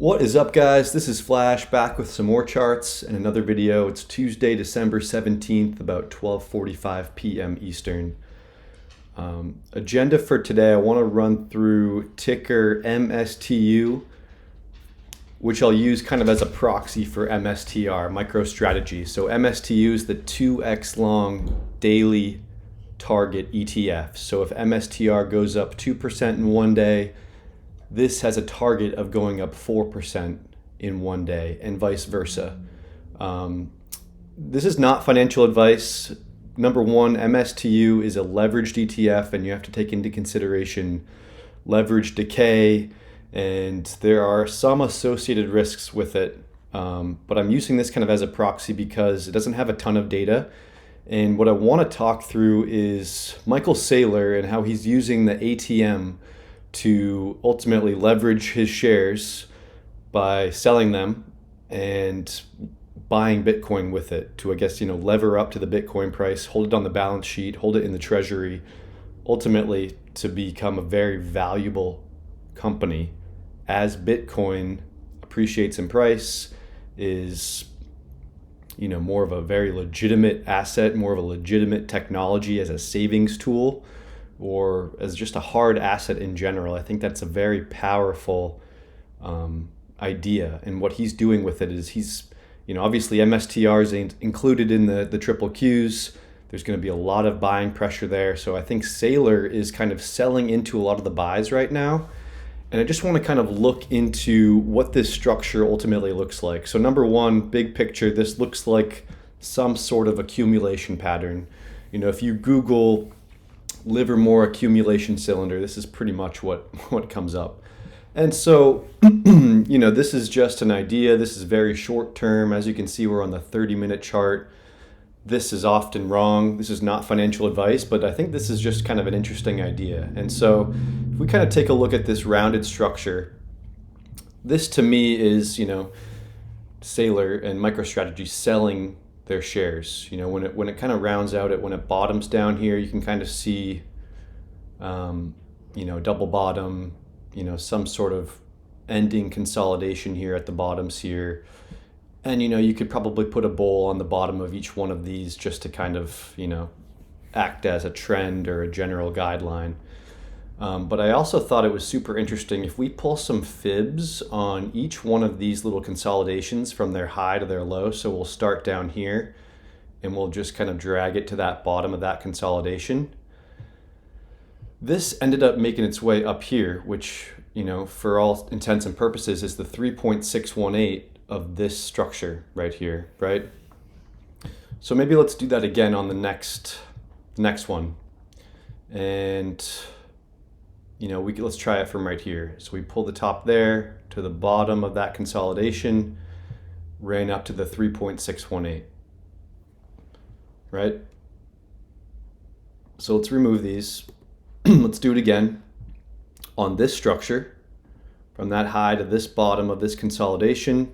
What is up, guys? This is Flash back with some more charts and another video. It's Tuesday, December 17th, about 12:45 p.m. Eastern. Agenda for today, I want to run through ticker MSTU, which I'll use kind of as a proxy for MSTR, MicroStrategy. So MSTU is the 2x long daily target ETF. So if MSTR goes up 2% in one day, this has a target of going up 4% in one day, and vice versa. This is not financial advice. Number one, MSTU is a leveraged ETF, and you have to take into consideration leverage decay, and there are some associated risks with it. But I'm using this kind of as a proxy because it doesn't have a ton of data. And what I want to talk through is Michael Saylor and how he's using the ATM to ultimately leverage his shares by selling them and buying Bitcoin with it to, I guess, lever up to the Bitcoin price, hold it on the balance sheet, hold it in the treasury, ultimately to become a very valuable company as Bitcoin appreciates in price, is more of a very legitimate asset, more of a legitimate technology as a savings tool, or as just a hard asset in general. I think that's a very powerful idea. And what he's doing with it is he's, obviously MSTR is included in the triple Qs. There's going to be a lot of buying pressure there. So I think Saylor is kind of selling into a lot of the buys right now. And I just want to kind of look into what this structure ultimately looks like. So number one, big picture, this looks like some sort of accumulation pattern. If you Google Livermore accumulation cylinder, this is pretty much what comes up. And so, this is just an idea. This is very short term. As you can see, we're on the 30-minute chart. This is often wrong. This is not financial advice, but I think this is just kind of an interesting idea. And so if we kind of take a look at this rounded structure, this to me is, Saylor and MicroStrategy selling their shares. When it kind of rounds out, when it bottoms down here, you can kind of see, double bottom, some sort of ending consolidation here at the bottoms here. And, you could probably put a bowl on the bottom of each one of these just to kind of, act as a trend or a general guideline. But I also thought it was super interesting if we pull some fibs on each one of these little consolidations from their high to their low. So we'll start down here and we'll just kind of drag it to that bottom of that consolidation. This ended up making its way up here, which, for all intents and purposes is the 3.618 of this structure right here, right? So maybe let's do that again on the next one. And let's try it from right here. So we pull the top there to the bottom of that consolidation, ran up to the 3.618, right? So let's remove these. Let's do it again on this structure, from that high to this bottom of this consolidation.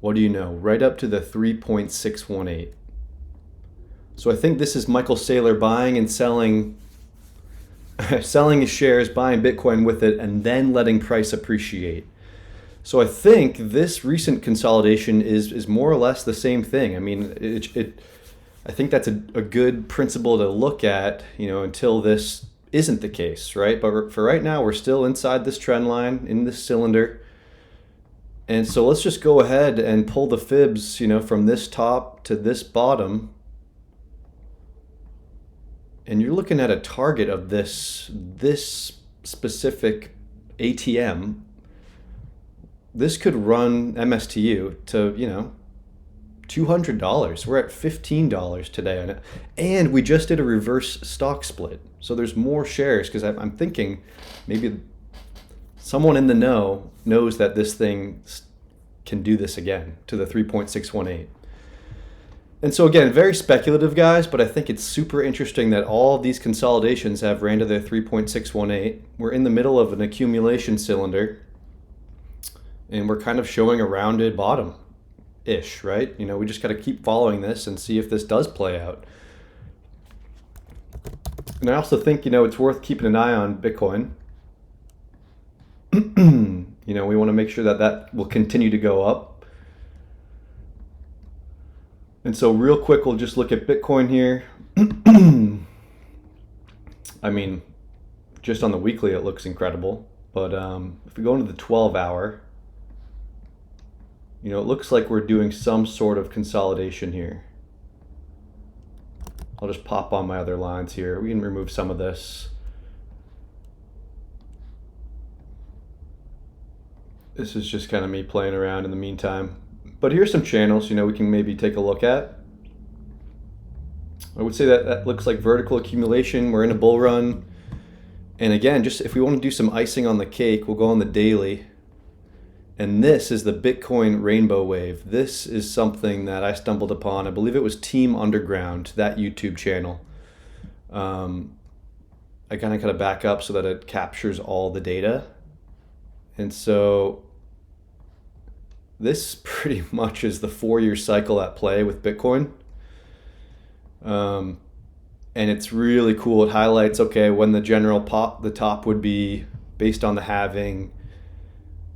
What do you know? Right up to the 3.618. So I think this is Michael Saylor buying and selling his shares, buying Bitcoin with it, and then letting price appreciate. So I think this recent consolidation is more or less the same thing. I mean, I think that's a good principle to look at, until this isn't the case, right? But for right now, we're still inside this trend line, in this cylinder. And so let's just go ahead and pull the fibs, from this top to this bottom. And you're looking at a target of this specific ATM. This could run MSTU to, $200. We're at $15 today on it. And we just did a reverse stock split. So there's more shares, because I'm thinking maybe someone in the know knows that this thing can do this again to the 3.618. And so again, very speculative, guys, but I think it's super interesting that all of these consolidations have ran to their 3.618. We're in the middle of an accumulation cylinder, and we're kind of showing a rounded bottom-ish, right? We just got to keep following this and see if this does play out. And I also think, it's worth keeping an eye on Bitcoin. You know, we want to make sure that that will continue to go up. And so real quick, we'll just look at Bitcoin here. I mean, just on the weekly, it looks incredible. But if we go into the 12-hour, you know, it looks like we're doing some sort of consolidation here. I'll just pop on my other lines here. We can remove some of this. This is just kind of me playing around in the meantime. But here's some channels, you know, we can maybe take a look at. I would say that that looks like vertical accumulation. We're in a bull run. And again, just if we want to do some icing on the cake, we'll go on the daily. And this is the Bitcoin rainbow wave. This is something that I stumbled upon. I believe it was Team Underground, that YouTube channel. I kind of got to back up so that it captures all the data. And so this pretty much is the 4-year cycle at play with Bitcoin. And it's really cool. It highlights, okay, when the general pop, the top would be based on the halving,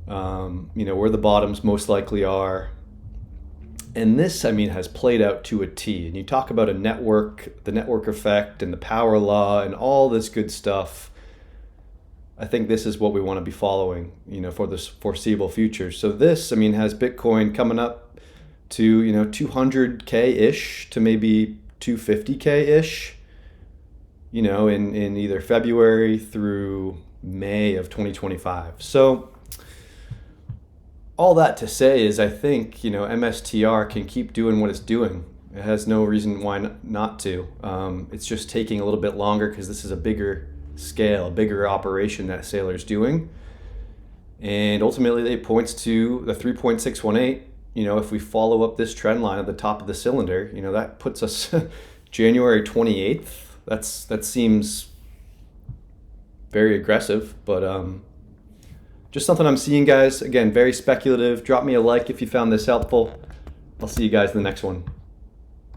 you know, where the bottoms most likely are. And this, I mean, has played out to a T. And you talk about a network, the network effect and the power law and all this good stuff. I think this is what we want to be following, you know, for this foreseeable future. So this, I mean, has Bitcoin coming up to, you know, 200K-ish to maybe 250K-ish, you know, in either February through May of 2025. So all that to say is I think, you know, MSTR can keep doing what it's doing. It has no reason why not to. It's just taking a little bit longer because this is a bigger scale, a bigger operation that Saylor's doing. And ultimately it points to the 3.618. You know, if we follow up this trend line at the top of the cylinder, you know, that puts us January 28th. That seems very aggressive, but just something I'm seeing, guys. Again, very speculative. Drop me a like if you found this helpful. I'll see you guys in the next one.